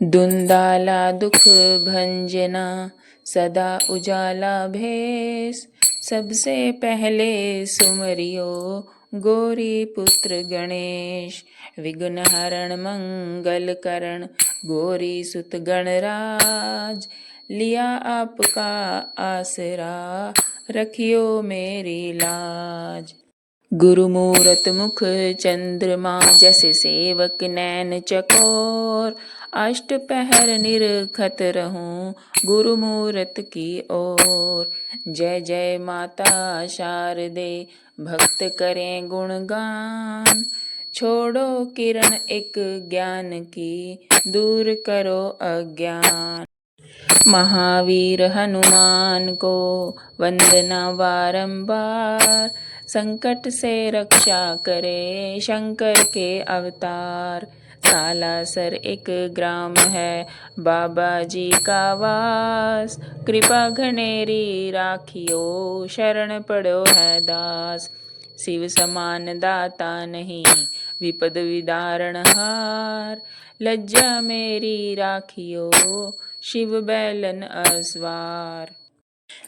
दुंदाला दुख भंजना सदा उजाला भेष। सबसे पहले सुमरियो गौरी पुत्र गणेश। विघ्न हरण मंगल करण गौरी सुत गणराज। लिया आपका आसरा रखियो मेरी लाज। गुरु मूरत मुख चंद्रमा जैसे सेवक नैन चकोर। अष्ट पहर निरखत रहूं गुरु मूरत की ओर। जय जय माता शारदे भक्त करें गुणगान। छोड़ो किरण एक ज्ञान की दूर करो अज्ञान। महावीर हनुमान को वंदना बारंबार। संकट से रक्षा करे शंकर के अवतार। सालासर एक ग्राम है बाबा जी का वास। कृपा घनेरी राखियो शरण पड़ो है दास। शिव समान दाता नहीं विपद विदारण हार। लज्जा मेरी राखियो शिव बैलन अस्वार।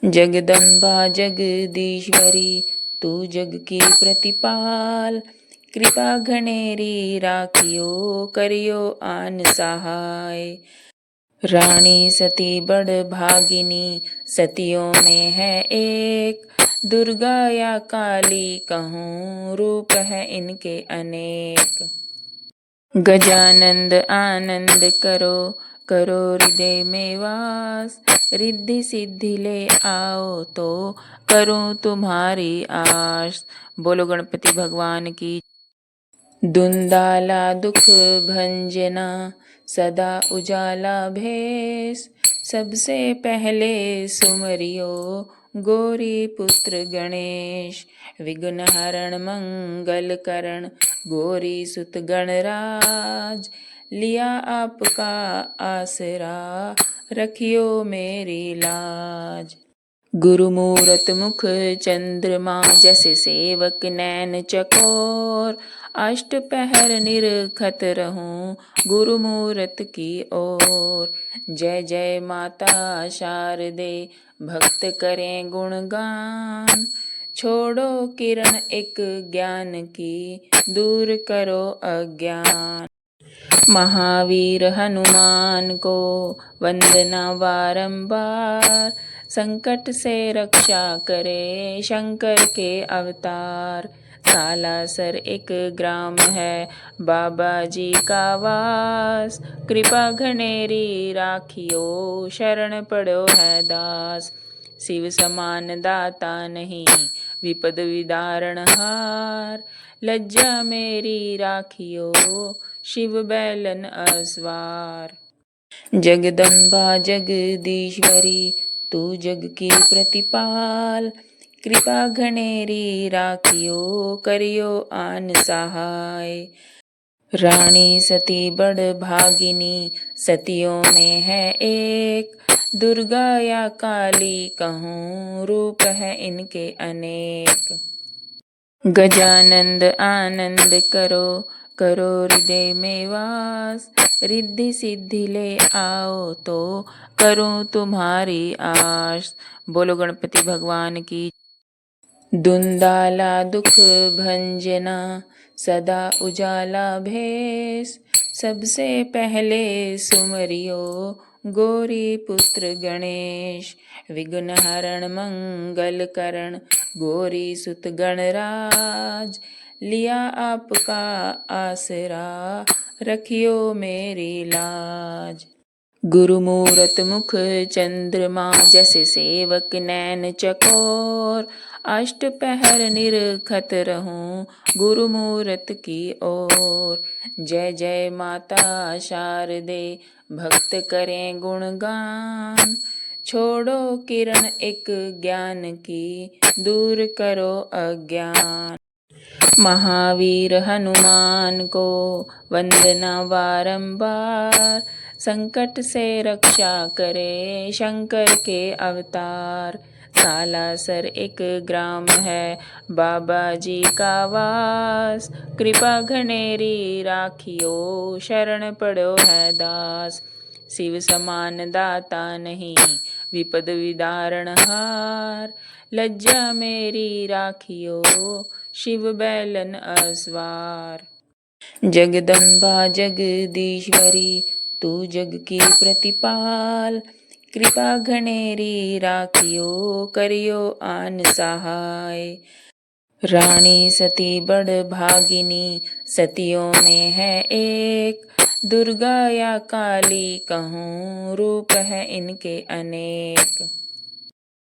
जगदम्बा जगदीश्वरी तू जग की प्रतिपाल। कृपा घनेरी राखियो करियो आन सहाय। रानी सती बड़ भागिनी सतियों में है एक। दुर्गा या काली कहूँ रूप है इनके अनेक। गजानंद आनंद करो करो हृदय में वास। रिद्धि सिद्धि ले आओ तो करूं तुम्हारी आस। बोलो गणपति भगवान की। दुंदाला दुख भंजना सदा उजाला भेष। सबसे पहले सुमरियो गौरी पुत्र गणेश। विघ्न हरण मंगल करण गौरी सुत गणराज। लिया आपका आसरा रखियो मेरी लाज। गुरु मूरत मुख चंद्रमा जैसे सेवक नैन चकोर। अष्ट पहर निरखत रहूं गुरु मूरत की ओर। जय जय माता शारदे भक्त करें गुणगान। छोड़ो किरण एक ज्ञान की दूर करो अज्ञान। महावीर हनुमान को वंदना बारंबार। संकट से रक्षा करे शंकर के अवतार। सालासर एक ग्राम है बाबा जी का वास। कृपा घनेरी राखियो शरण पड़ो है दास। शिव समान दाता नहीं विपद विदारण हार। लज्जा मेरी राखियो शिव बैलन अस्वार। जगदम्बा जगदीश्वरी तू जग की प्रतिपाल। कृपा घनेरी राखियो करियो आन सहाय। रानी सती बड़ भागिनी सतियों में है एक। दुर्गा या काली कहूँ रूप है इनके अनेक। गजानंद आनंद करो करो हृदय में वास। रिद्धि सिद्धि ले आओ तो करूं तुम्हारी आस। बोलो गणपति भगवान की। दुंदाला दुख भंजना सदा उजाला भेष। सबसे पहले सुमरियो गौरी पुत्र गणेश। विघ्न हरण मंगल करण गौरी सुत गणराज। लिया आपका आसरा रखियो मेरी लाज। गुरु मूरत मुख चंद्रमा जैसे सेवक नैन चकोर। अष्ट पहर निरखत रहूं गुरु मूरत की ओर। जय जय माता शारदे भक्त करें गुणगान। छोड़ो किरण एक ज्ञान की दूर करो अज्ञान। महावीर हनुमान को वंदना बारंबार। संकट से रक्षा करे शंकर के अवतार। सालासर एक ग्राम है बाबा जी का वास। कृपा घनेरी राखियो शरण पड़ो है दास। शिव समान दाता नहीं, विपद विदारण हार। लज्जा मेरी राखियो, शिव बैलन असवार। जगदम्बा जगदीश्वरी, तू जग की प्रतिपाल। कृपा घनेरी राखियो, करियो आन सहाय। रानी सती बड़ भागिनी, सतियों में है एक। दुर्गा या काली कहूँ, रूप है इनके अनेक।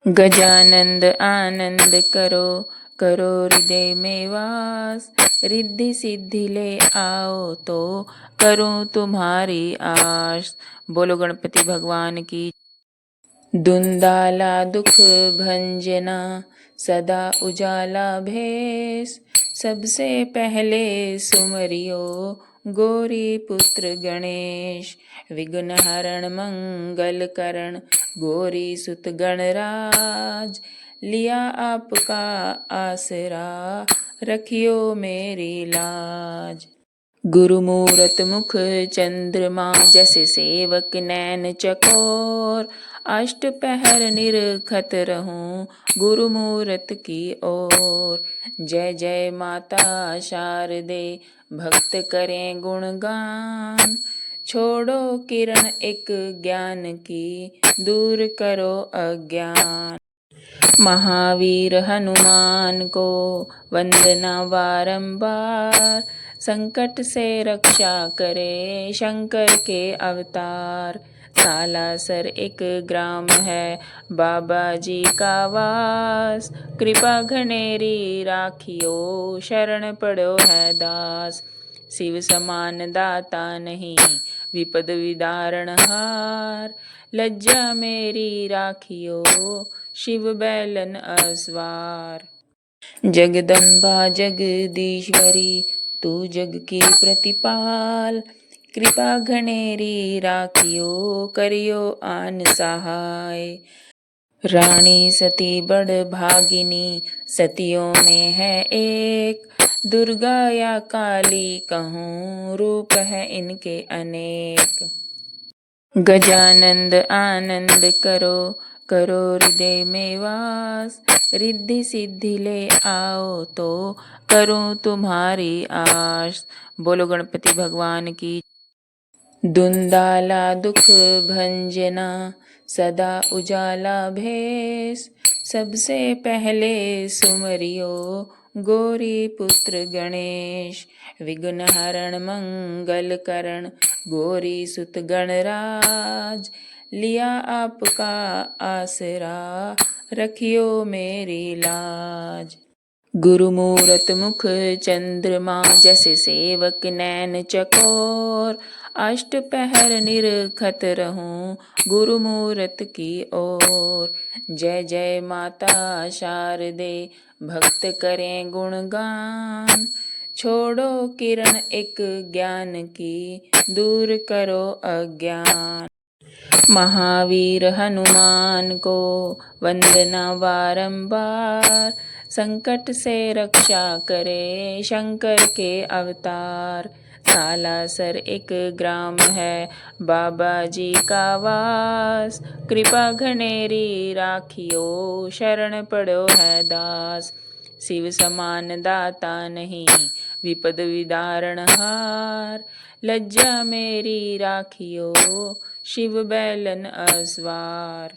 गजानंद आनंद करो, करो हृदय में वास। रिद्धि सिद्धि ले आओ तो, करूँ तुम्हारी आस। बोलो गणपति भगवान की। दुंदाला दुख भंजना, सदा उजाला भेष। सबसे पहले सुमरियो, गौरी पुत्र गणेश। विघ्न हरण मंगल करण, गौरी सुत गणराज। लिया आपका आसरा, रखियो मेरी लाज। गुरु मूरत मुख चंद्रमा, जैसे सेवक नैन चकोर। अष्ट पहर निरखत रहूं, गुरु मूरत की ओर। जय जय माता शारदे, भक्त करें गुणगान। छोड़ो किरण एक ज्ञान की, दूर करो अज्ञान। महावीर हनुमान को वंदना बारंबार। संकट से रक्षा करे, शंकर के अवतार। सालासर एक ग्राम है, बाबा जी का वास। कृपा घनेरी राखियो, शरण पड़ो है दास। शिव समान दाता नहीं, विपद विदारण हार। लज्जा मेरी राखियो, शिव बैलन असवार। जगदम्बा जगदीश्वरी, तू जग की प्रतिपाल। कृपा घनेरी राखियो, करियो आन सहाय। रानी सती बड़ भागिनी, सतियों में है एक। दुर्गा या काली कहूँ, रूप है इनके अनेक। गजानंद आनंद करो, करो हृदय में वास। रिद्धि सिद्धि ले आओ तो, करूँ तुम्हारी आस। बोलो गणपति भगवान की। दुंदाला दुख भंजना, सदा उजाला भेष। सबसे पहले सुमरियो, गौरी पुत्र गणेश। विघ्न हरण मंगल करण, गौरी सुत गणराज। लिया आपका आसरा, रखियो मेरी लाज। गुरु मूरत मुख चंद्रमा, जैसे सेवक नैन चकोर। अष्ट पहर निरखत रहूं, गुरु मूरत की ओर। जय जय माता शारदे, भक्त करें गुणगान। छोड़ो किरण एक ज्ञान की, दूर करो अज्ञान। महावीर हनुमान को वंदना बारंबार। संकट से रक्षा करे, शंकर के अवतार। सालासर एक ग्राम है, बाबा जी का वास। कृपा घनेरी राखियो, शरण पड़ो है दास। शिव समान दाता नहीं, विपद विदारण हार। लज्जा मेरी राखियो, शिव बैलन असवार।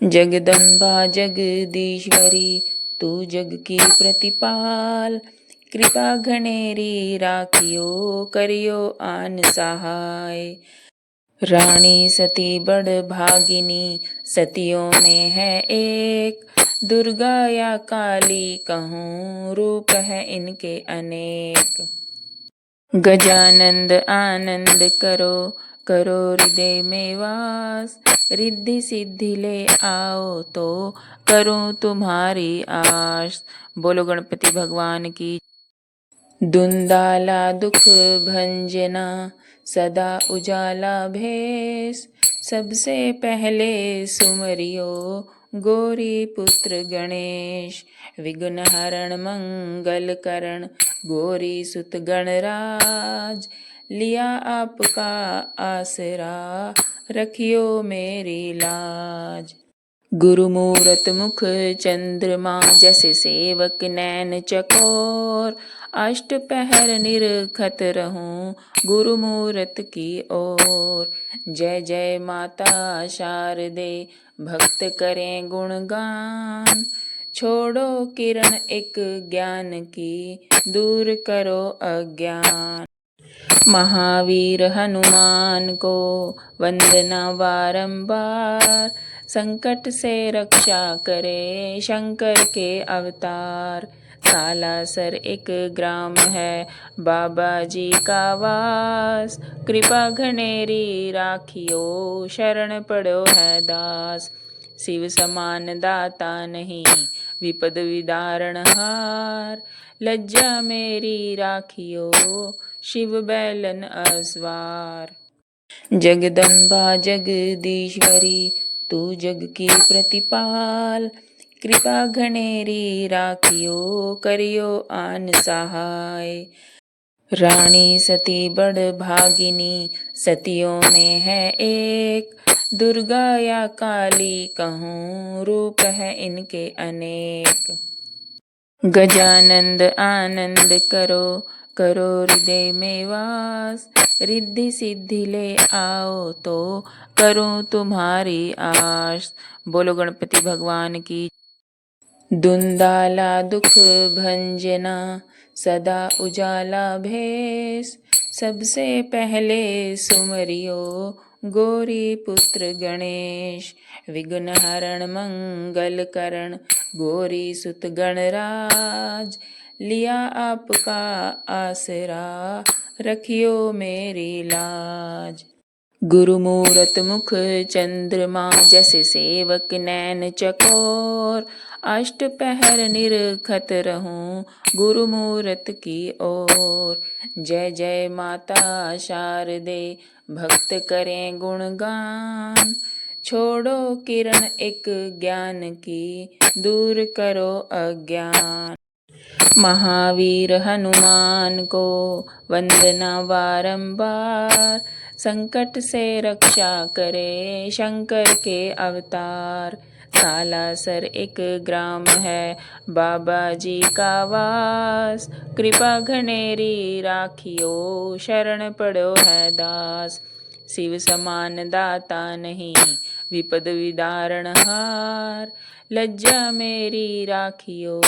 जगदम्बा जगदीश्वरी, तू जग की प्रतिपाल। कृपा घनेरी राखियो, करियो आन सहाय। रानी सती बड़ भागिनी, सतियों में है एक। दुर्गा या काली कहूँ, रूप है इनके अनेक। गजानंद आनंद करो, करो हृदय में वास। रिद्धि सिद्धि ले आओ तो, करूँ तुम्हारी आस। बोलो गणपति भगवान की। दुंदाला दुख भंजना, सदा उजाला भेष। सबसे पहले सुमरियो, गौरी पुत्र गणेश। विघ्न हरण मंगल करण, गौरी सुत गणराज। लिया आपका आसरा, रखियो मेरी लाज। गुरु मूरत मुख चंद्रमा जैसे सेवक नैन चकोर, अष्ट पहर निरखत रहूं गुरु मूरत की ओर। जय जय माता शारदे भक्त करें गुणगान, छोड़ो किरण एक ज्ञान की दूर करो अज्ञान। महावीर हनुमान को वंदना बारंबार, संकट से रक्षा करे शंकर के अवतार। सालासर एक ग्राम है बाबा जी का वास, कृपा घनेरी राखियो शरण पड़ो है दास। शिव समान दाता नहीं विपद विदारण हार, लज्जा मेरी राखियो शिव बैलन अस्वार। जगदम्बा जगदीश्वरी तू जग की प्रतिपाल, कृपा घनेरी राखियो करियो आन सहाय। रानी सती बड़ भागिनी सतियों में है एक, दुर्गा या काली कहूँ रूप है इनके अनेक। गजानंद आनंद करो करो हृदय में वास, रिद्धि सिद्धि ले आओ तो करूं तुम्हारी आस। बोलो गणपति भगवान की। दुंदाला दुख भंजना सदा उजाला भेष, सबसे पहले सुमरियो गौरी पुत्र गणेश। विघ्न हरण मंगल करण गौरी सुत गणराज, लिया आपका आसरा रखियो मेरी लाज। गुरु मूरत मुख चंद्रमा जैसे सेवक नैन चकोर, अष्ट पहर निरखत रहूं गुरु मूरत की ओर। जय जय माता शारदे भक्त करें गुणगान, छोड़ो किरण एक ज्ञान की दूर करो अज्ञान। महावीर हनुमान को वंदना बारंबार, संकट से रक्षा करे शंकर के अवतार। सालासर एक ग्राम है बाबा जी का वास, कृपा घनेरी राखियो शरण पड़ो है दास। शिव समान दाता नहीं विपद विदारण हार, लज्जा मेरी राखियो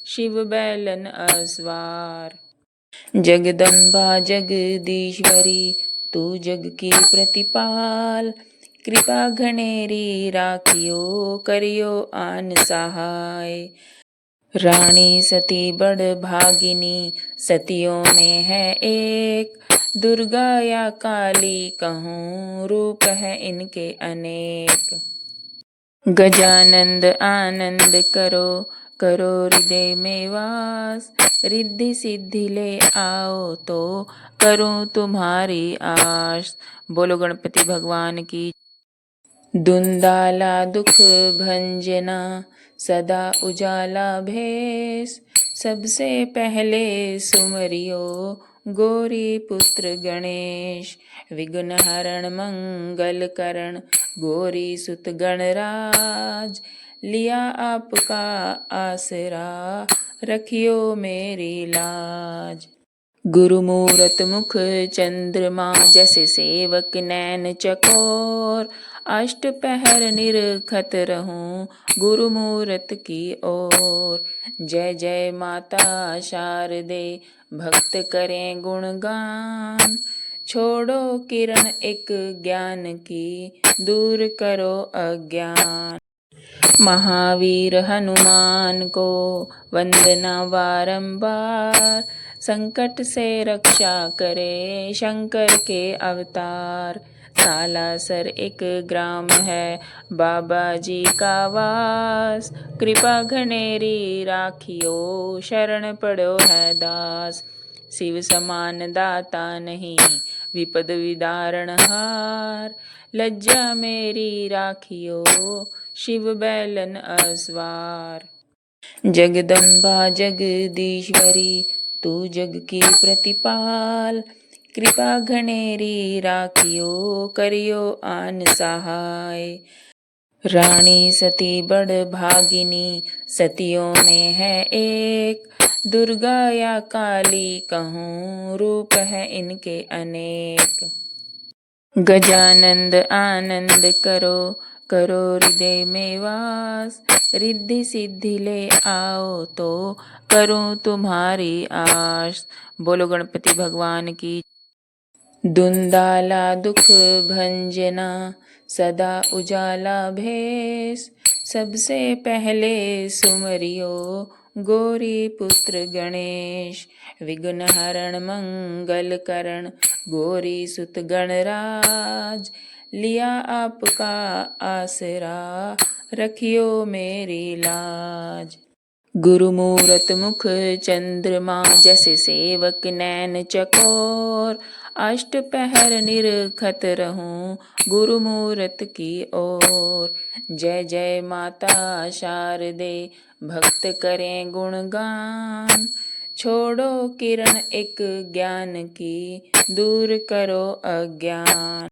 शिव बैलन अस्वार। जगदम्बा जगदीश्वरी तू जग की प्रतिपाल, कृपा घनेरी राखियो करियो आन सहाय। रानी सती बड़ भागिनी सतियों में है एक, दुर्गा या काली कहूँ रूप है इनके अनेक। गजानंद आनंद करो करो हृदय में वास, रिद्धि सिद्धि ले आओ तो करूं तुम्हारी आस। बोलो गणपति भगवान की। दुंदाला दुख भंजना सदा उजाला भेष, सबसे पहले सुमरियो गौरी पुत्र गणेश। विघ्न हरण मंगल करण गौरी सुत गणराज, लिया आपका आसरा रखियो मेरी लाज। गुरु मूरत मुख चंद्रमा जैसे सेवक नैन चकोर, अष्ट पहर निरखत रहूं गुरु मूरत की ओर। जय जय माता शारदे भक्त करें गुणगान, छोड़ो किरण एक ज्ञान की दूर करो अज्ञान। महावीर हनुमान को वंदना बारंबार, संकट से रक्षा करे शंकर के अवतार। सालासर एक ग्राम है बाबा जी का वास, कृपा घनेरी राखियो शरण पड़ो है दास। शिव समान दाता नहीं विपद विदारण हार, लज्जा मेरी राखियो शिव बैलन अस्वार। जगदम्बा जगदीश्वरी तू जग की प्रतिपाल, कृपा घनेरी राखियो करियो आन सहाय। रानी सती बड़ भागिनी सतियों में है एक, दुर्गा या काली कहूँ रूप है इनके अनेक। गजानंद आनंद करो करो हृदय में वास, रिद्धि सिद्धि ले आओ तो करूं तुम्हारी आस। बोलो गणपति भगवान की। दुंदाला दुख भंजना सदा उजाला भेष, सबसे पहले सुमरियो गौरी पुत्र गणेश। विघ्न हरण मंगल करण गौरी सुत गणराज, लिया आपका आसरा रखियो मेरी लाज। गुरु मूरत मुख चंद्रमा जैसे सेवक नैन चकोर, अष्ट पहर निरखत रहूं गुरु मूरत की ओर। जय जय माता शारदे भक्त करें गुणगान, छोड़ो किरण एक ज्ञान की दूर करो अज्ञान।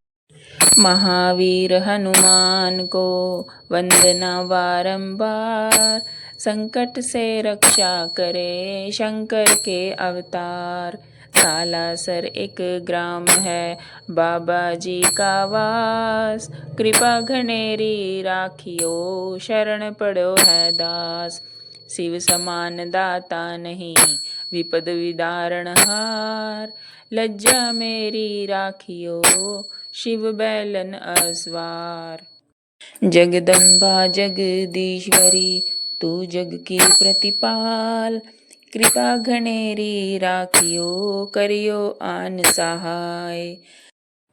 महावीर हनुमान को वंदना बारंबार, संकट से रक्षा करे शंकर के अवतार। सालासर एक ग्राम है बाबा जी का वास, कृपा घनेरी राखियो शरण पड़ो है दास। शिव समान दाता नहीं विपद विदारण हार, लज्जा मेरी राखियो शिव बैलन अस्वार। जगदम्बा जगदीश्वरी तू जग की प्रतिपाल, कृपा घनेरी राखियो करियो आन सहाय।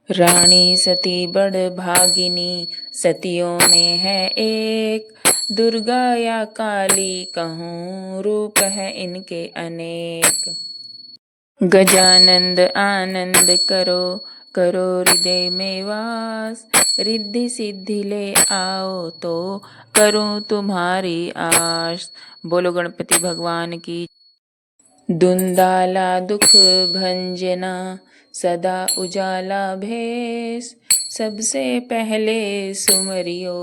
रानी सती बड़ भागिनी सतियों में है एक, दुर्गा या काली कहूँ रूप है इनके अनेक। गजानंद आनंद करो करो हृदय में वास, रिद्धि सिद्धि ले आओ तो करूं तुम्हारी आस। बोलो गणपति भगवान की। दुंदाला दुख भंजना सदा उजाला भेष, सबसे पहले सुमरियो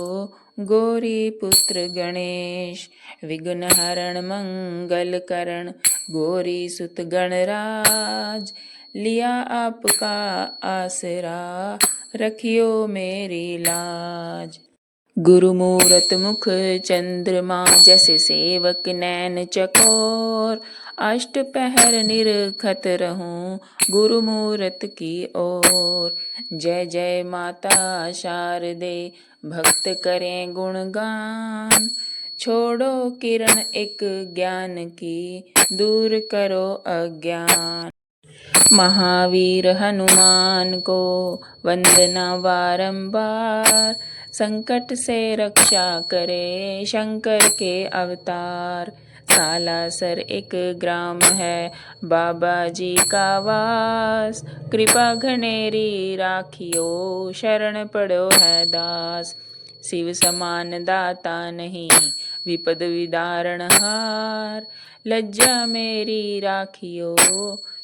गौरी पुत्र गणेश। विघ्न हरण मंगल करण गौरी सुत गणराज, लिया आपका आसरा रखियो मेरी लाज। गुरु मूरत मुख चंद्रमा जैसे सेवक नैन चकोर, अष्ट पहर निरखत रहूं गुरु मूरत की ओर। जय जय माता शारदे भक्त करें गुणगान, छोड़ो किरण एक ज्ञान की दूर करो अज्ञान। महावीर हनुमान को वंदना बारंबार, संकट से रक्षा करे शंकर के अवतार। सालासर एक ग्राम है बाबा जी का वास, कृपा घनेरी राखियो शरण पड़ो है दास। शिव समान दाता नहीं विपद विदारण हार, लज्जा मेरी राखियो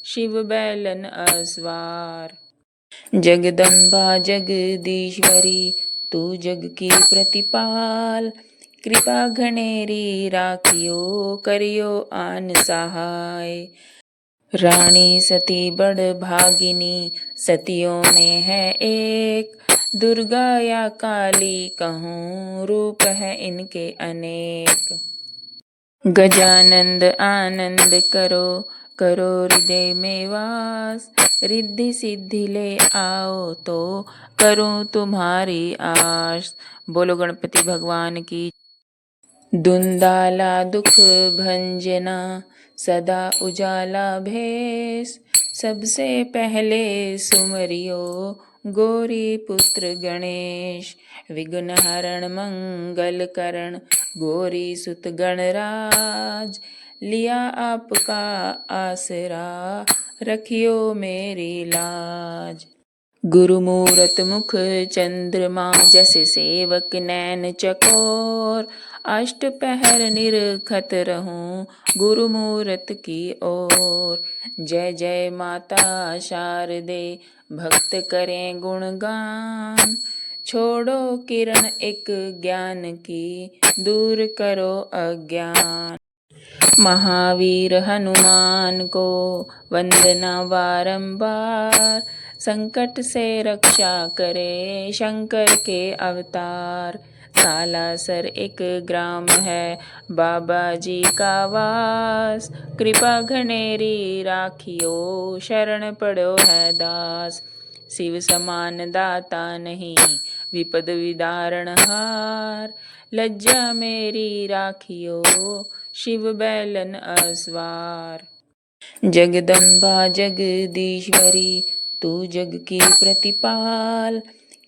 शिव बैलन अस्वार। जगदम्बा जगदीश्वरी तू जग की प्रतिपाल, कृपा घनेरी राखियो करियो आन सहाय। रानी सती बड़ भागिनी सतियों में है एक, दुर्गा या काली कहूँ रूप है इनके अनेक। गजानंद आनंद करो करो हृदय में वास, रिद्धि सिद्धि ले आओ तो करूं तुम्हारी आस। बोलो गणपति भगवान की। दुंदाला दुख भंजना सदा उजाला भेष, सबसे पहले सुमरियो गौरी पुत्र गणेश। विघ्न हरण मंगल करण गौरी सुत गणराज, लिया आपका आसरा रखियो मेरी लाज। गुरु मूरत मुख चंद्रमा जैसे सेवक नैन चकोर। अष्ट पहर निरखत रहूं गुरु मूरत की ओर। जय जय माता शारदे भक्त करें गुणगान। छोड़ो किरण एक ज्ञान की दूर करो अज्ञान। महावीर हनुमान को वंदना बारंबार। संकट से रक्षा करे शंकर के अवतार। सालासर एक ग्राम है बाबा जी का वास। कृपा घनेरी राखियो शरण पड़ो है दास। शिव समान दाता नहीं विपद विदारण हार। लज्जा मेरी राखियो शिव बैलन अस्वार। जगदम्बा जगदीश्वरी तू जग की प्रतिपाल।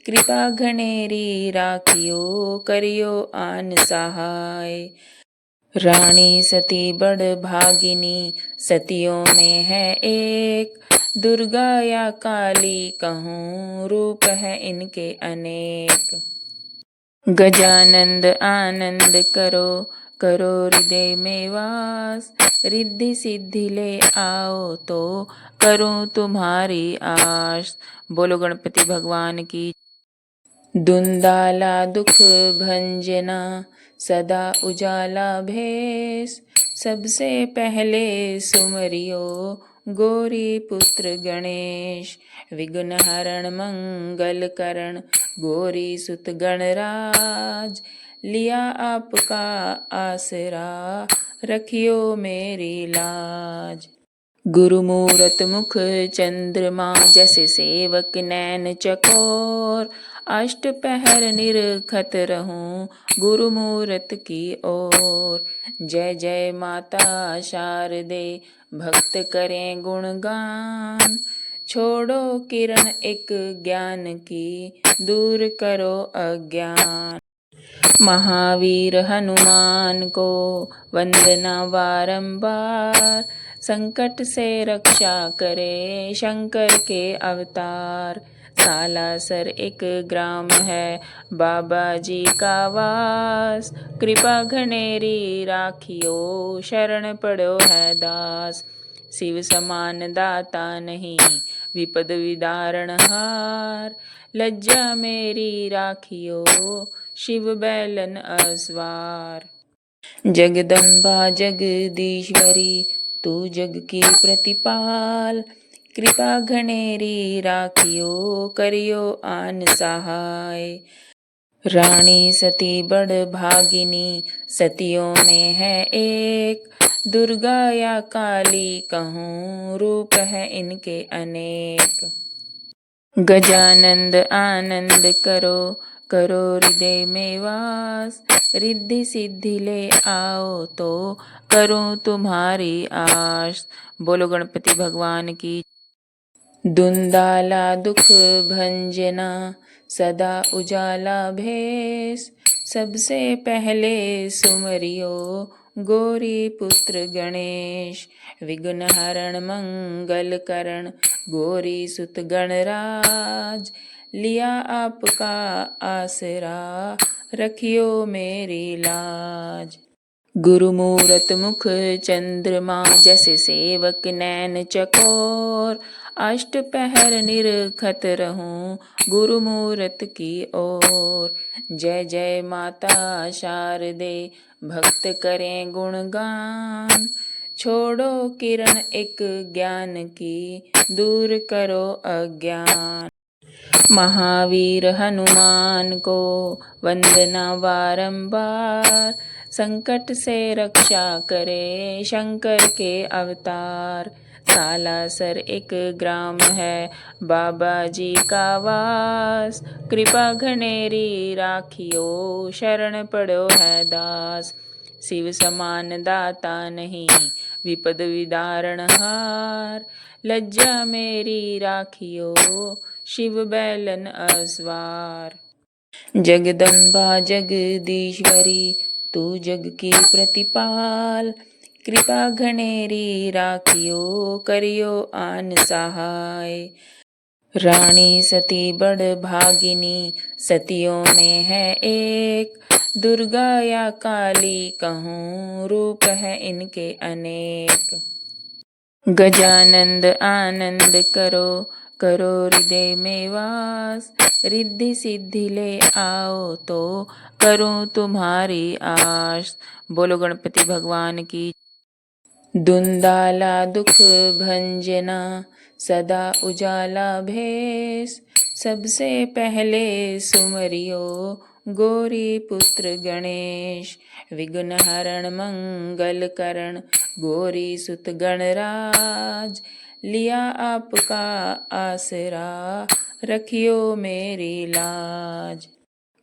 कृपा घनेरी राखियो करियो आन सहाय। रानी सती बड़ भागिनी सतियों में है एक। दुर्गा या काली कहूँ रूप है इनके अनेक। गजानंद आनंद करो करो हृदय में वास। रिद्धि सिद्धि ले आओ तो करूं तुम्हारी आस। बोलो गणपति भगवान की। दुंदाला दुख भंजना सदा उजाला भेष। सबसे पहले सुमरियो गौरी पुत्र गणेश। विघ्न हरण मंगल करण गौरी सुत गणराज। लिया आपका आसरा रखियो मेरी लाज। गुरु मूरत मुख चंद्रमा जैसे सेवक नैन चकोर। अष्ट पहर निरखत रहूं गुरु मूरत की ओर। जय जय माता शारदे भक्त करें गुणगान। छोड़ो किरण एक ज्ञान की दूर करो अज्ञान। महावीर हनुमान को वंदना बारंबार। संकट से रक्षा करे शंकर के अवतार। सालासर एक ग्राम है बाबा जी का वास। कृपा घनेरी राखियो शरण पड़ो है दास। शिव समान दाता नहीं विपद विदारण हार। लज्जा मेरी राखियो शिव बैलन अस्वार। जगदम्बा जगदीश्वरी तू जग की प्रतिपाल। कृपा घनेरी राखियो करियो आन सहाय। रानी सती बड़ भागिनी सतियों में है एक। दुर्गा या काली कहूँ रूप है इनके अनेक। गजानंद आनंद करो करो हृदय में वास। रिद्धि सिद्धि ले आओ तो करूं तुम्हारी आस। बोलो गणपति भगवान की। दुंदाला दुख भंजना सदा उजाला भेष। सबसे पहले सुमरियो गौरी पुत्र गणेश। विघ्न हरण मंगल करण गौरी सुत गणराज। लिया आपका आसरा रखियो मेरी लाज। गुरु मूरत मुख चंद्रमा जैसे सेवक नैन चकोर। अष्ट पहर निरखत रहूं गुरु मूरत की ओर। जय जय माता शारदे भक्त करें गुणगान। छोड़ो किरण एक ज्ञान की दूर करो अज्ञान। महावीर हनुमान को वंदना बारंबार। संकट से रक्षा करे शंकर के अवतार। सालासर एक ग्राम है बाबा जी का वास। कृपा घनेरी राखियो शरण पड़ो है दास। शिव समान दाता नहीं विपद विदारण हार। लज्जा मेरी राखियो शिव बैलन अस्वार। जगदम्बा जगदीश्वरी तू जग की प्रतिपाल। कृपा घनेरी राखियो करियो आन सहाय। रानी सती बड़ भागिनी सतियों में है एक, दुर्गा या काली कहूँ रूप है इनके अनेक। गजानंद आनंद करो करो हृदय में वास, रिद्धि सिद्धि ले आओ तो करूं तुम्हारी आस। बोलो गणपति भगवान की। दुंदाला दुख भंजना सदा उजाला भेष, सबसे पहले सुमरियो गौरी पुत्र गणेश। विघ्न हरण मंगल करण गौरी सुत गणराज, लिया आपका आसरा रखियो मेरी लाज।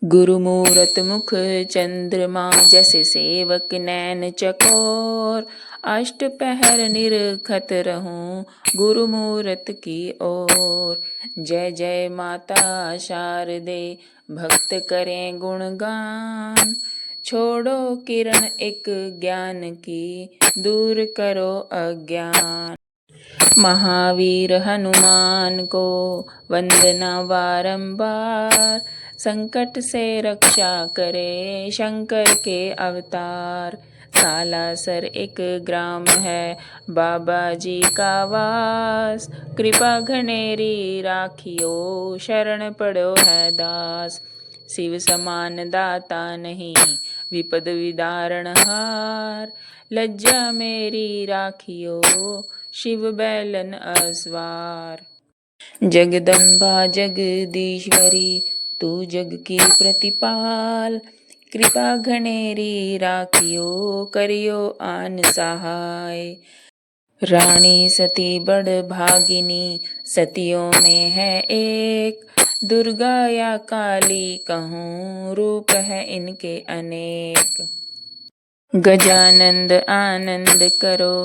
गुरु मूरत मुख चंद्रमा जैसे सेवक नैन चकोर, अष्ट पहर निरखत रहूं गुरु मूरत की ओर। जय जय माता शारदे भक्त करें गुणगान, छोड़ो किरण एक ज्ञान की दूर करो अज्ञान। महावीर हनुमान को वंदना बारंबार, संकट से रक्षा करे शंकर के अवतार। सालासर एक ग्राम है बाबा जी का वास, कृपा घनेरी राखियो शरण पड़ो है दास। शिव समान दाता नहीं विपद विदारण हार, लज्जा मेरी राखियो शिव बैलन अस्वार। जगदम्बा जगदीश्वरी तू जग की प्रतिपाल, कृपा घनेरी राखियो करियो आन सहाय। रानी सती बड़ भागिनी सतियों में है एक, दुर्गा या काली कहूँ रूप है इनके अनेक। गजानंद आनंद करो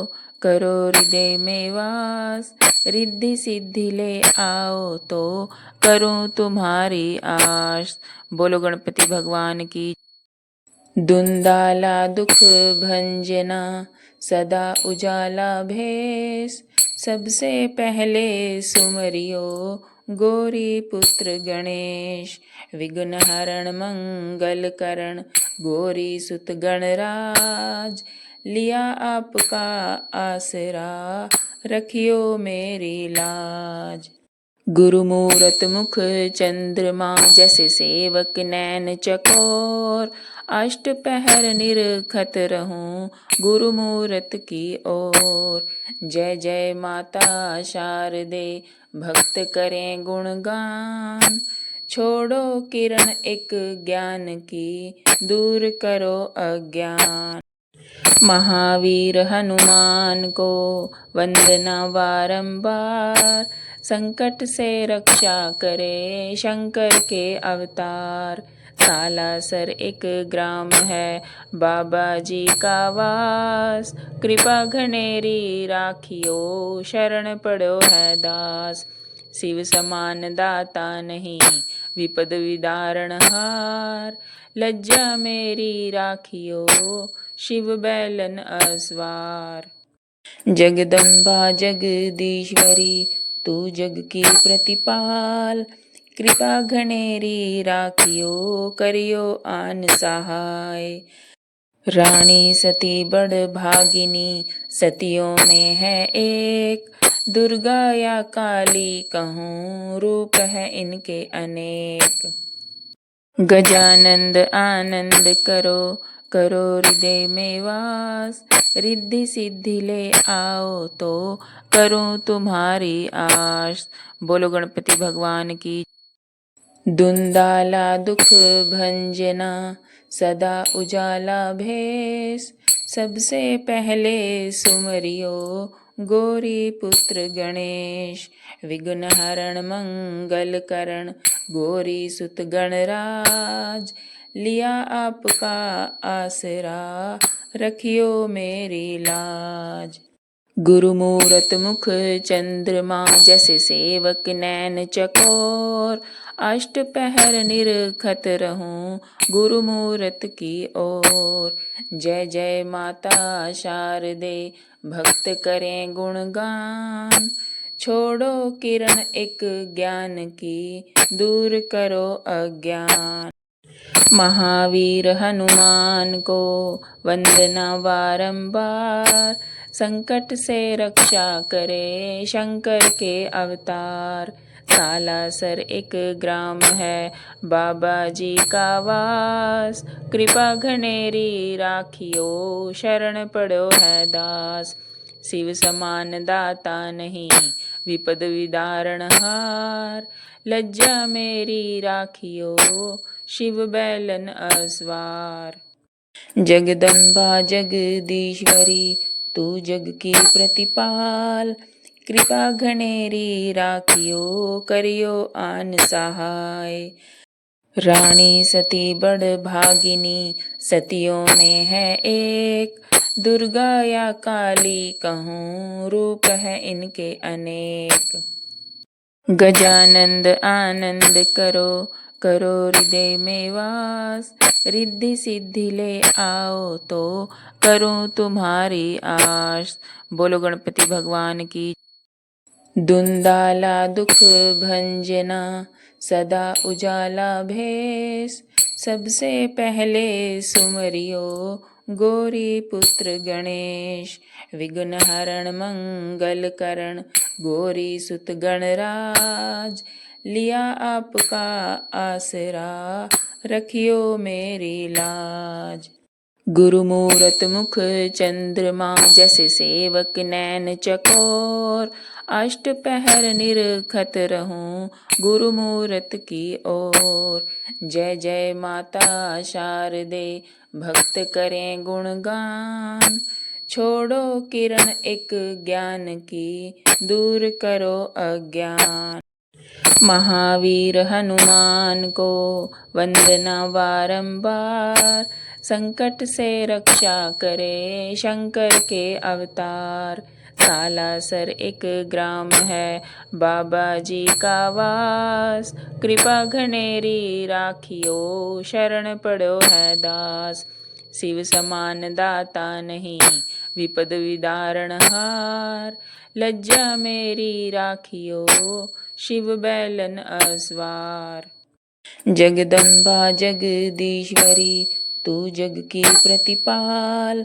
करो हृदय में वास, रिद्धि सिद्धि ले आओ तो करूं तुम्हारी आस। बोलो गणपति भगवान की। दुंदाला दुख भंजना सदा उजाला भेष, सबसे पहले सुमरियो गौरी पुत्र गणेश। विघ्न हरण मंगल करण गौरी सुत गणराज, लिया आपका आसरा रखियो मेरी लाज। गुरु मूरत मुख चंद्रमा जैसे सेवक नैन चकोर, अष्ट पहर निरखत रहूं गुरु मूरत की ओर। जय जय माता शारदे भक्त करें गुणगान, छोड़ो किरण एक ज्ञान की दूर करो अज्ञान। महावीर हनुमान को वंदना बारंबार, संकट से रक्षा करे शंकर के अवतार। सालासर एक ग्राम है बाबा जी का वास, कृपा घनेरी राखियो शरण पड़ो है दास। शिव समान दाता नहीं विपद विदारण हार, लज्जा मेरी राखियो शिव बैलन अस्वार। जगदम्बा जगदीश्वरी तू जग की प्रतिपाल, कृपा घनेरी राखियो करियो आन सहाय। रानी सती बड़ भागिनी सतियों में है एक, दुर्गा या काली कहूँ रूप है इनके अनेक। गजानंद आनंद करो करो हृदय में वास, रिद्धि सिद्धि ले आओ तो करूं तुम्हारी आस। बोलो गणपति भगवान की। दुंदाला दुख भंजना सदा उजाला भेष, सबसे पहले सुमरियो गौरी पुत्र गणेश। विघ्न हरण मंगल करण गौरी सुत गणराज, लिया आपका आसरा रखियो मेरी लाज। गुरु मूरत मुख चंद्रमा जैसे सेवक नैन चकोर, अष्ट पहर निरखत रहूं गुरु मूरत की ओर। जय जय माता शारदे भक्त करें गुणगान, छोड़ो किरण एक ज्ञान की, दूर करो अज्ञान। महावीर हनुमान को वंदना बारंबार, संकट से रक्षा करे शंकर के अवतार। सालासर एक ग्राम है बाबा जी का वास, कृपा घनेरी राखियो शरण पड़ो है दास। शिव समान दाता नहीं विपद विदारण हार, लज्जा मेरी राखियो शिव बैलन अस्वार। जगदम्बा जगदीश्वरी तू जग की प्रतिपाल, कृपा घनेरी राखियो करियो आन सहाय। रानी सती बड़ भागिनी सतियों में है एक, दुर्गा या काली कहूँ रूप है इनके अनेक। गजानंद आनंद करो करो हृदय में वास, रिद्धि सिद्धि ले आओ तो करूं तुम्हारी आस। बोलो गणपति भगवान की। दुंदाला दुख भंजना सदा उजाला भेष, सबसे पहले सुमरियो गौरी पुत्र गणेश। विघ्न हरण मंगल करण गौरी सुत गणराज, लिया आपका आसरा रखियो मेरी लाज। गुरु मूरत मुख चंद्रमा जैसे सेवक नैन चकोर, अष्ट पहर निरखत रहूं गुरु मूरत की ओर। जय जय माता शारदे भक्त करें गुणगान, छोड़ो किरण एक ज्ञान की, दूर करो अज्ञान। महावीर हनुमान को वंदना बारंबार, संकट से रक्षा करे शंकर के अवतार। सालासर एक ग्राम है बाबा जी का वास, कृपा घनेरी राखियो शरण पड़ो है दास। शिव समान दाता नहीं विपद विदारण हार, लज्जा मेरी राखियो शिव बैलन अस्वार। जगदम्बा जगदीश्वरी तू जग की प्रतिपाल,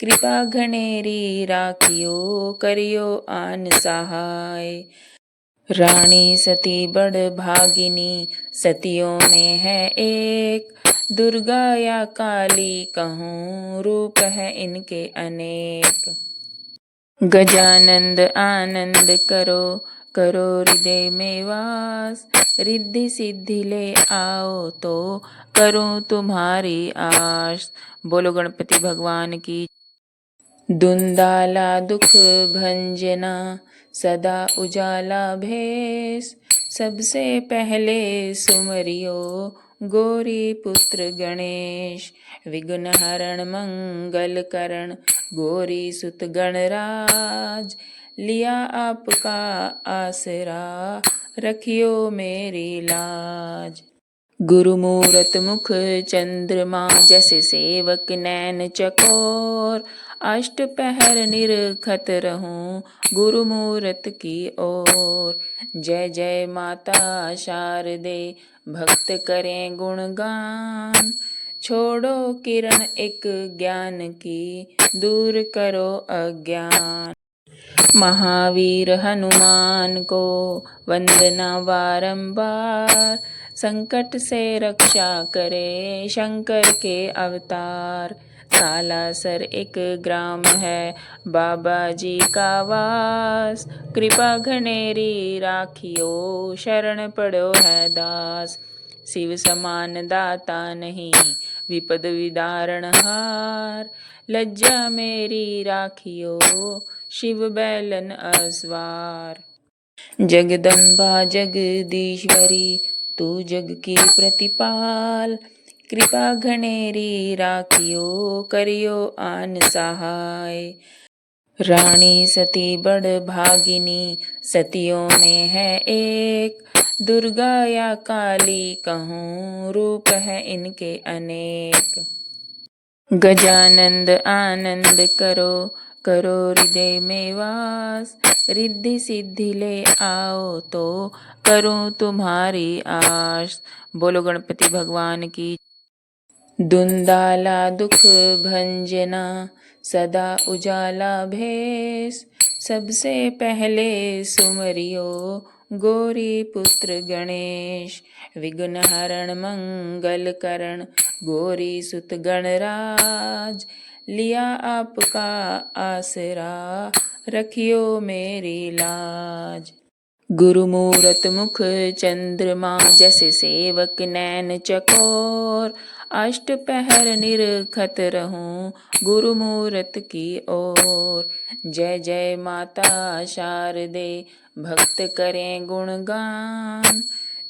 कृपा घनेरी राखियो करियो आन सहाय। रानी सती बड़ भागिनी सतियों में है एक, दुर्गा या काली कहूँ रूप है इनके अनेक। गजानंद आनंद करो करो हृदय में वास, रिद्धि सिद्धि ले आओ तो करूं तुम्हारी आस। बोलो गणपति भगवान की। दुंदाला दुख भंजना सदा उजाला भेष, सबसे पहले सुमरियो गौरी पुत्र गणेश। विघ्न हरण मंगल करण गौरी सुत गणराज, लिया आपका आसरा रखियो मेरी लाज। गुरु मूरत मुख चंद्रमा जैसे सेवक नैन चकोर, अष्ट पहर निरखत रहूं गुरु मूरत की ओर। जय जय माता शारदे भक्त करें गुणगान, छोड़ो किरण एक ज्ञान की, दूर करो अज्ञान। महावीर हनुमान को वंदना बारंबार, संकट से रक्षा करे शंकर के अवतार। सालासर एक ग्राम है बाबा जी का वास, कृपा घनेरी राखियो शरण पड़ो है दास। शिव समान दाता नहीं विपद विदारण हार, लज्जा मेरी राखियो शिव बैलन अस्वार। जगदम्बा जगदीश्वरी तू जग की प्रतिपाल, कृपा घनेरी राखियो करियो आन सहाय। रानी सती बड़ भागिनी सतियों में है एक, दुर्गा या काली कहूँ रूप है इनके अनेक। गजानंद आनंद करो करो हृदय में वास, रिद्धि सिद्धि ले आओ तो करूं तुम्हारी आस। बोलो गणपति भगवान की। दुंदाला दुख भंजना, सदा उजाला भेष, सबसे पहले सुमरियो गौरी पुत्र गणेश। विघ्न हरण मंगल करण, गौरी सुत गणराज, लिया आपका आसरा, रखियो मेरी लाज। गुरु मूरत मुख चंद्रमा, जैसे सेवक नैन चकोर, अष्ट पहर निरखत रहूं गुरु मूरत की ओर। जय जय माता शारदे, भक्त करें गुणगान,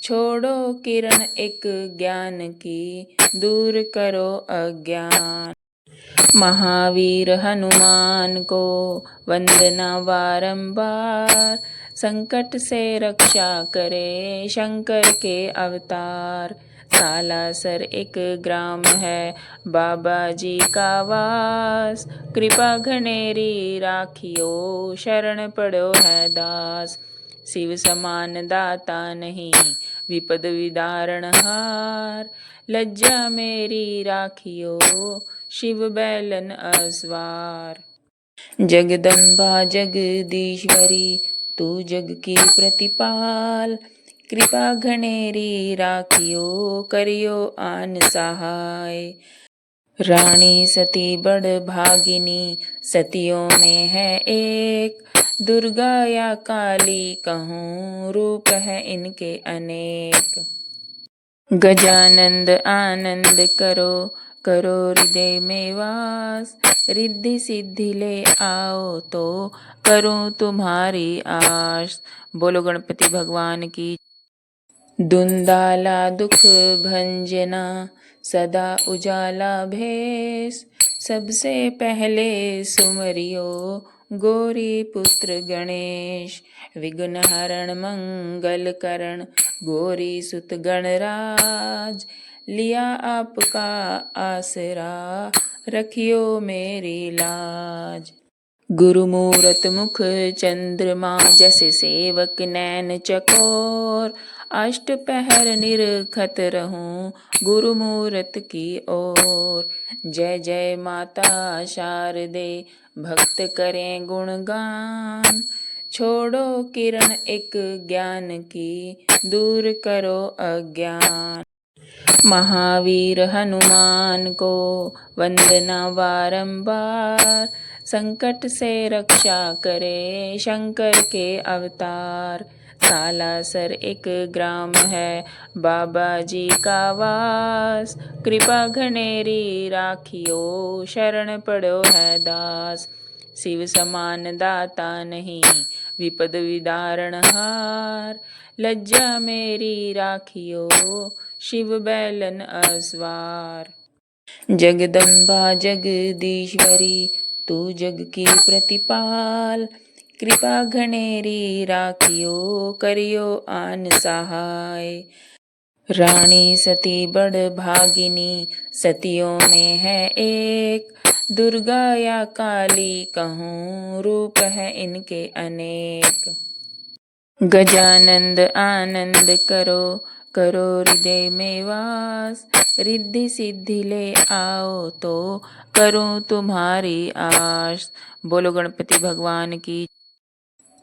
छोड़ो किरण एक ज्ञान की, दूर करो अज्ञान। महावीर हनुमान को वंदना बारंबार, संकट से रक्षा करे शंकर के अवतार। सालासर एक ग्राम है बाबा जी का वास, कृपा घनेरी राखियो शरण पड़ो है दास। शिव समान दाता नहीं विपद विदारण हार, लज्जा मेरी राखियो शिव बैलन अस्वार। जगदम्बा जगदीश्वरी, तू जग की प्रतिपाल, कृपा घनेरी राखियो करियो आन सहाय। रानी सती बड़ भागिनी, सतियों में है एक, दुर्गा या काली कहूँ रूप है इनके अनेक। गजानंद आनंद करो, करो हृदय में वास, रिद्धि सिद्धि ले आओ तो करूं तुम्हारी आस। बोलो गणपति भगवान की। दुंदाला दुख भंजना, सदा उजाला भेष, सबसे पहले सुमरियो गौरी पुत्र गणेश। विघ्न हरण मंगल करण, गौरी सुत गणराज, लिया आपका आसरा, रखियो मेरी लाज। गुरु मूरत मुख चंद्रमा, जैसे सेवक नैन चकोर, अष्ट पहर निरखत रहूं गुरु मूरत की ओर। जय जय माता शारदे, भक्त करें गुणगान, छोड़ो किरण एक ज्ञान की, दूर करो अज्ञान। महावीर हनुमान को वंदना बारंबार, संकट से रक्षा करे शंकर के अवतार। सालासर एक ग्राम है बाबा जी का वास, कृपा घनेरी राखियो शरण पड़ो है दास। शिव समान दाता नहीं विपद विदारण हार, लज्जा मेरी राखियो शिव बैलन अस्वार। जगदम्बा जगदीश्वरी, तू जग की प्रतिपाल, कृपा घनेरी राखियो करियो आन सहाय। रानी सती बड़ भागिनी, सतियों में है एक, दुर्गा या काली कहूँ रूप है इनके अनेक। गजानंद आनंद करो, करो हृदय में वास, रिद्धि सिद्धि ले आओ तो करूं तुम्हारी आस। बोलो गणपति भगवान की।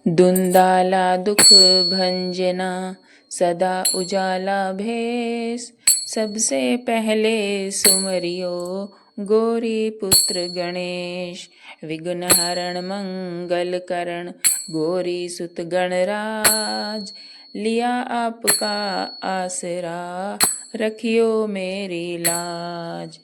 दुंदाला दुख भंजना, सदा उजाला भेष, सबसे पहले सुमरियो गौरी पुत्र गणेश। विघ्न हरण मंगल करण, गौरी सुत गणराज, लिया आपका आसरा, रखियो मेरी लाज।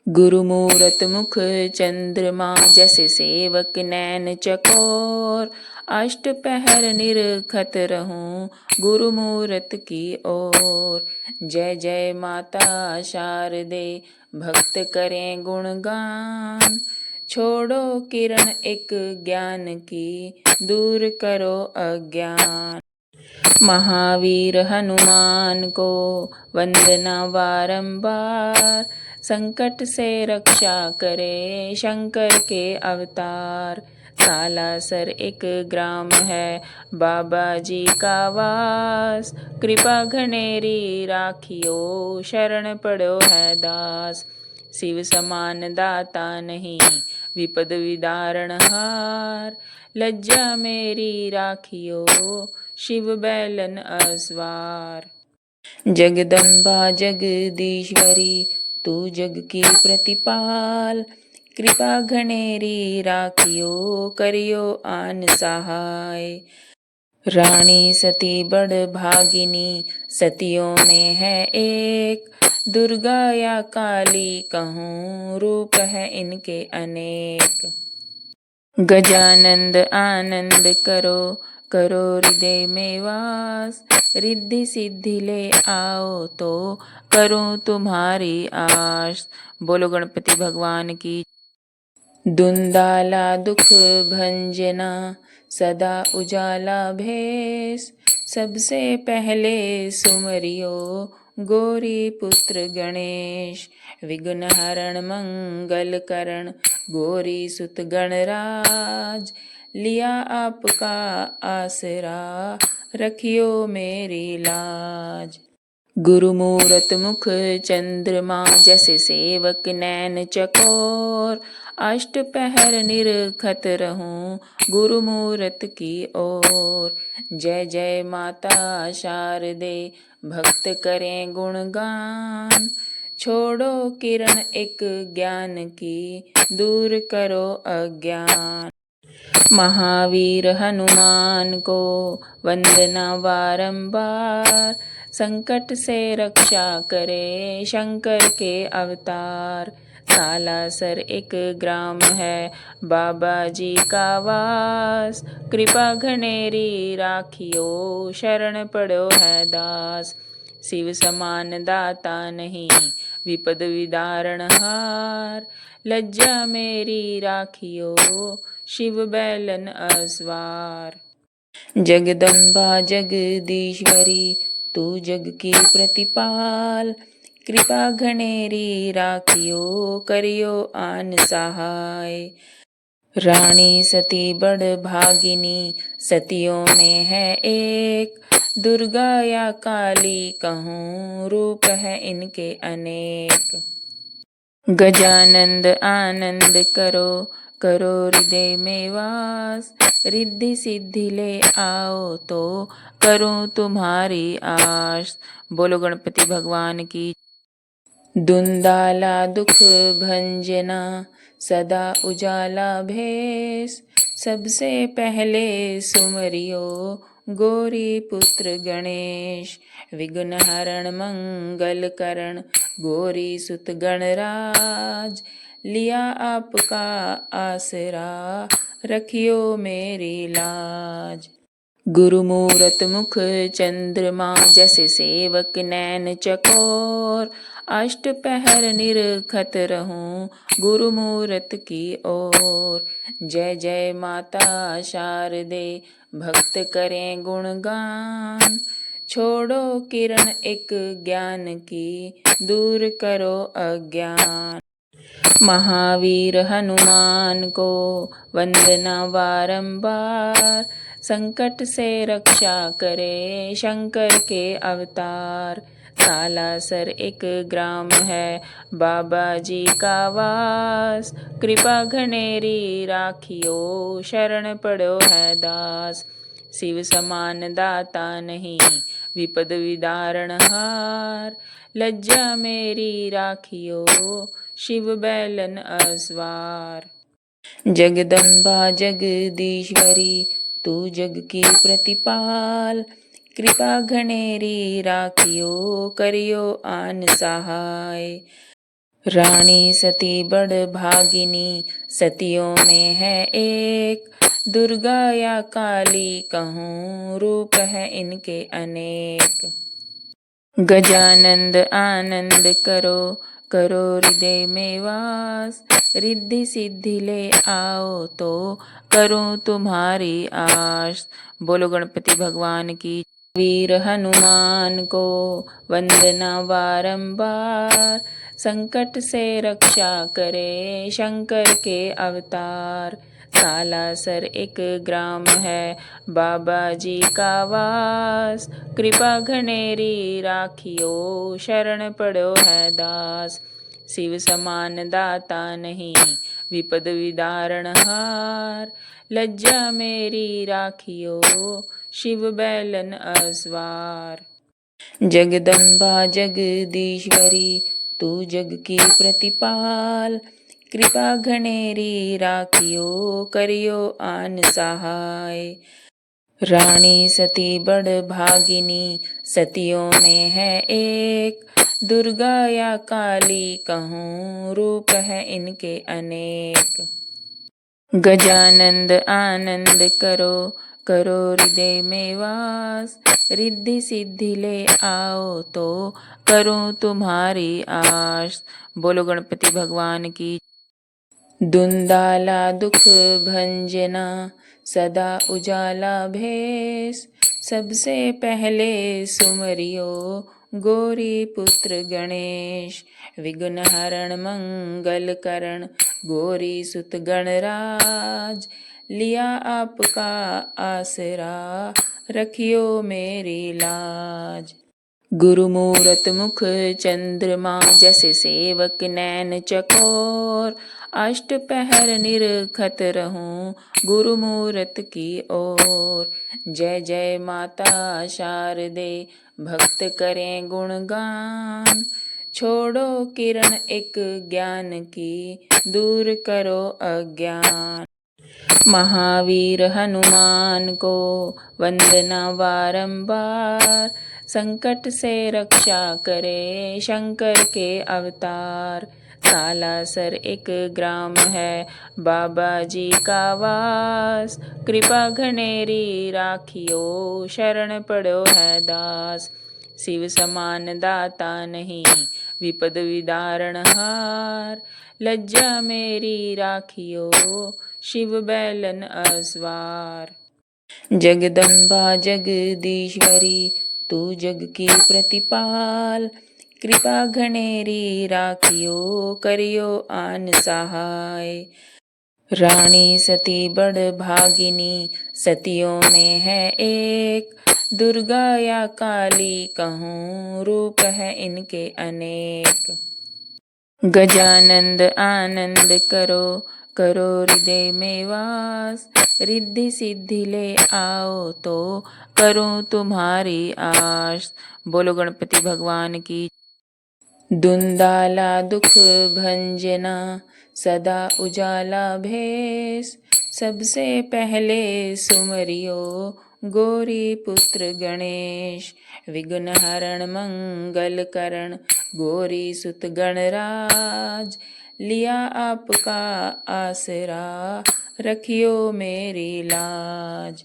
गुरु मूरत मुख चंद्रमा, जैसे सेवक नैन चकोर, अष्ट पहर निरखत रहूं गुरु मूरत की ओर। जय जय माता शारदे, भक्त करें गुणगान, छोड़ो किरण एक ज्ञान की, दूर करो अज्ञान। महावीर हनुमान को वंदना बारंबार, संकट से रक्षा करे शंकर के अवतार। सालासर एक ग्राम है बाबा जी का वास, कृपा घनेरी राखियो शरण पड़ो है दास। शिव समान दाता नहीं विपद विदारण हार, लज्जा मेरी राखियो शिव बैलन अस्वार। जगदम्बा जगदीश्वरी तू जग की प्रतिपाल, कृपा घनेरी राखियो करियो आन सहाय। रानी सती बड़ भागिनी सतियों में है एक, दुर्गा या काली कहूँ रूप है इनके अनेक। गजानंद आनंद करो करो हृदय में वास, रिद्धि सिद्धि ले आओ तो करूं तुम्हारी आस। बोलो गणपति भगवान की। दुंदाला दुख भंजना सदा उजाला भेष, सबसे पहले सुमरियो गौरी पुत्र गणेश। विघ्न हरण मंगल करण गौरी सुत गणराज, लिया आपका आसरा रखियो मेरी लाज। गुरु मूरत मुख चंद्रमा जैसे सेवक नैन चकोर, अष्ट पहर निरखत रहूं गुरु मूरत की ओर। जय जय माता शारदे भक्त करें गुणगान, छोड़ो किरण एक ज्ञान की दूर करो अज्ञान। महावीर हनुमान को वंदना बारंबार, संकट से रक्षा करे शंकर के अवतार। सालासर एक ग्राम है बाबा जी का वास, कृपा घनेरी राखियो शरण पड़ो है दास। शिव समान दाता नहीं विपद विदारण हार, लज्जा मेरी राखियो शिव बैलन अस्वार। जगदम्बा जगदीश्वरी तू जग की प्रतिपाल, कृपा घनेरी राखियो करियो आन सहाय। रानी सती बड़ भागिनी सतियों में है एक, दुर्गा या काली कहूँ रूप है इनके अनेक। गजानंद आनंद करो करो हृदय में वास, रिद्धि सिद्धि ले आओ तो करूं तुम्हारी आस। बोलो गणपति भगवान की। दुंदाला दुख भंजना सदा उजाला भेष, सबसे पहले सुमरियो गौरी पुत्र गणेश। विघ्न हरण मंगल करण गौरी सुत गणराज, लिया आपका आसरा रखियो मेरी लाज। गुरु मूरत मुख चंद्रमा जैसे सेवक नैन चकोर, अष्ट पहर निरखत रहूं गुरु मूरत की ओर। जय जय माता शारदे भक्त करें गुणगान, छोड़ो किरण एक ज्ञान की दूर करो अज्ञान। महावीर हनुमान को वंदना बारंबार, संकट से रक्षा करे शंकर के अवतार। सालासर एक ग्राम है बाबा जी का वास, कृपा घनेरी राखियो शरण पड़ो है दास। शिव समान दाता नहीं विपद विदारण हार, लज्जा मेरी राखियो शिव बैलन अस्वार। जगदम्बा जगदीश्वरी तू जग की प्रतिपाल, कृपा घनेरी राखियो करियो आन सहाय। रानी सती बड़ भागिनी सतियों में है एक, दुर्गा या काली कहूँ रूप है इनके अनेक। गजानंद आनंद करो करो हृदय में वास, रिद्धि सिद्धि ले आओ तो करूं तुम्हारी आस। बोलो गणपति भगवान की। वीर हनुमान को वंदना बारंबार, संकट से रक्षा करे शंकर के अवतार। सालासर एक ग्राम है बाबा जी का वास, कृपा घनेरी राखियो शरण पड़ो है दास। शिव समान दाता नहीं विपद विदारण हार, लज्जा मेरी राखियो शिव बैलन अस्वार। जगदम्बा जगदीश्वरी तू जग की प्रतिपाल, कृपा घनेरी राखियो करियो आन सहाय। रानी सती बड़ भागिनी सतियों में है एक, दुर्गा या काली कहूँ रूप है इनके अनेक। गजानंद आनंद करो करो हृदय में वास, रिद्धि सिद्धि ले आओ तो करूं तुम्हारी आस। बोलो गणपति भगवान की। दुंदाला दुख भंजना सदा उजाला भेष, सबसे पहले सुमरियो गौरी पुत्र गणेश। विघ्न हरण मंगल करण गौरी सुत गणराज, लिया आपका आसरा रखियो मेरी लाज। गुरु मूरत मुख चंद्रमा जैसे सेवक नैन चकोर, अष्ट पहर निरखत रहूं गुरु मूरत की ओर। जय जय माता शारदे भक्त करें गुणगान, छोड़ो किरण एक ज्ञान की दूर करो अज्ञान। महावीर हनुमान को वंदना बारंबार, संकट से रक्षा करे शंकर के अवतार। सालासर एक ग्राम है बाबा जी का वास, कृपा घनेरी राखियो शरण पड़ो है दास। शिव समान दाता नहीं विपद विदारण हार, लज्जा मेरी राखियो शिव बैलन अस्वार। जगदम्बा जगदीश्वरी तू जग की प्रतिपाल, कृपा घनेरी राखियो करियो आन सहाय। रानी सती बड़ भागिनी सतियों में है एक, दुर्गा या काली कहूँ रूप है इनके अनेक। गजानंद आनंद करो करो हृदय में वास, रिद्धि सिद्धि ले आओ तो करूं तुम्हारी आस। बोलो गणपति भगवान की। दुंदाला दुख भंजना सदा उजाला भेष, सबसे पहले सुमरियो गौरी पुत्र गणेश। विघ्न हरण मंगल करण गौरी सुत गणराज, लिया आपका आसरा रखियो मेरी लाज।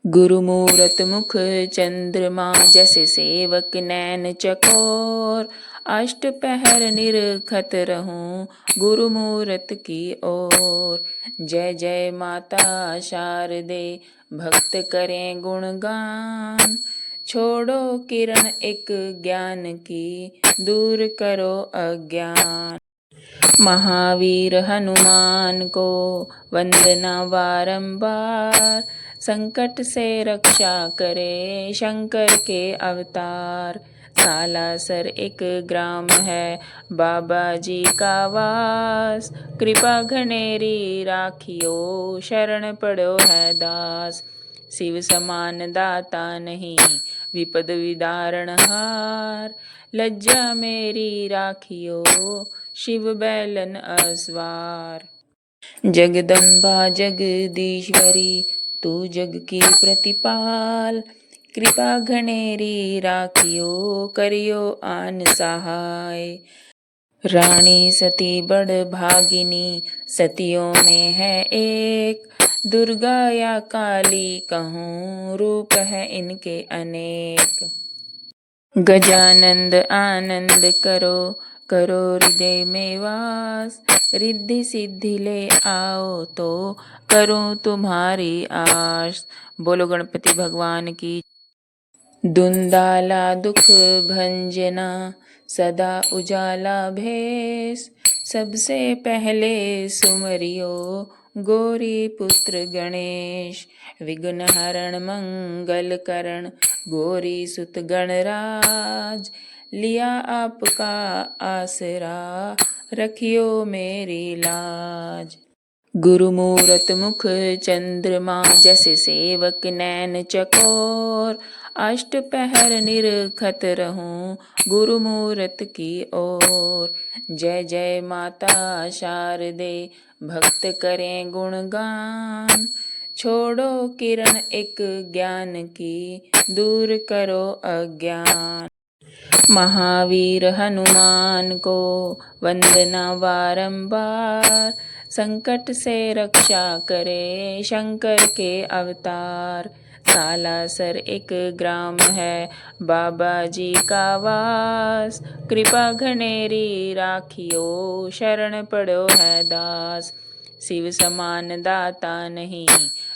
गुरु मूरत मुख चंद्रमा जैसे सेवक नैन चकोर, अष्ट पहर निरखत रहूं गुरु मूरत की ओर। जय जय माता शारदे भक्त करें गुणगान, छोड़ो किरण एक ज्ञान की दूर करो अज्ञान। महावीर हनुमान को वंदना बारंबार, संकट से रक्षा करे शंकर के अवतार। सालासर एक ग्राम है बाबा जी का वास, कृपा घनेरी राखियो शरण पड़ो है दास। शिव समान दाता नहीं विपद विदारण हार, लज्जा मेरी राखियो शिव बैलन अस्वार। जगदम्बा जगदीश्वरी तू जग की प्रतिपाल, कृपा घनेरी राखियो करियो आन सहाय। रानी सती बड़ भागिनी सतियों में है एक, दुर्गा या काली कहूँ रूप है इनके अनेक। गजानंद आनंद करो करो हृदय में वास, रिद्धि सिद्धि ले आओ तो करूं तुम्हारी आस। बोलो गणपति भगवान की। दुंदाला दुख भंजना सदा उजाला भेष, सबसे पहले सुमरियो गौरी पुत्र गणेश। विघ्न हरण मंगल करण गौरी सुत गणराज, लिया आपका आसरा रखियो मेरी लाज। गुरु मूरत मुख चंद्रमा जैसे सेवक नैन चकोर, अष्ट पहर निरखत रहूं गुरु मूरत की ओर। जय जय माता शारदे भक्त करें गुणगान, छोड़ो किरण एक ज्ञान की दूर करो अज्ञान। महावीर हनुमान को वंदना बारंबार, संकट से रक्षा करे शंकर के अवतार। सालासर एक ग्राम है बाबा जी का वास, कृपा घनेरी राखियो शरण पड़ो है दास। शिव समान दाता नहीं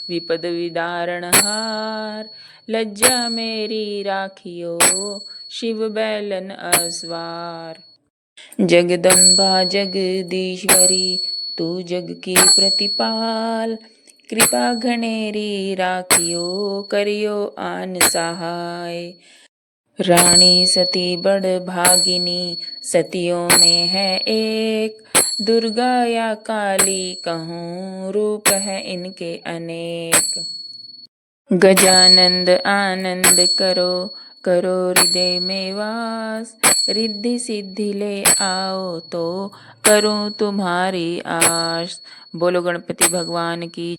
विपद विदारण हार, लज्जा मेरी राखियो शिव बैलन अस्वार। जगदम्बा जगदीश्वरी तू जग की प्रतिपाल, कृपा घनेरी राखियो करियो आन सहाय। रानी सती बड़ भागिनी सतियों में है एक, दुर्गा या काली कहूँ रूप है इनके अनेक। गजानंद आनंद करो करो हृदय में वास, रिद्धि सिद्धि ले आओ तो करूं तुम्हारी आस। बोलो गणपति भगवान की।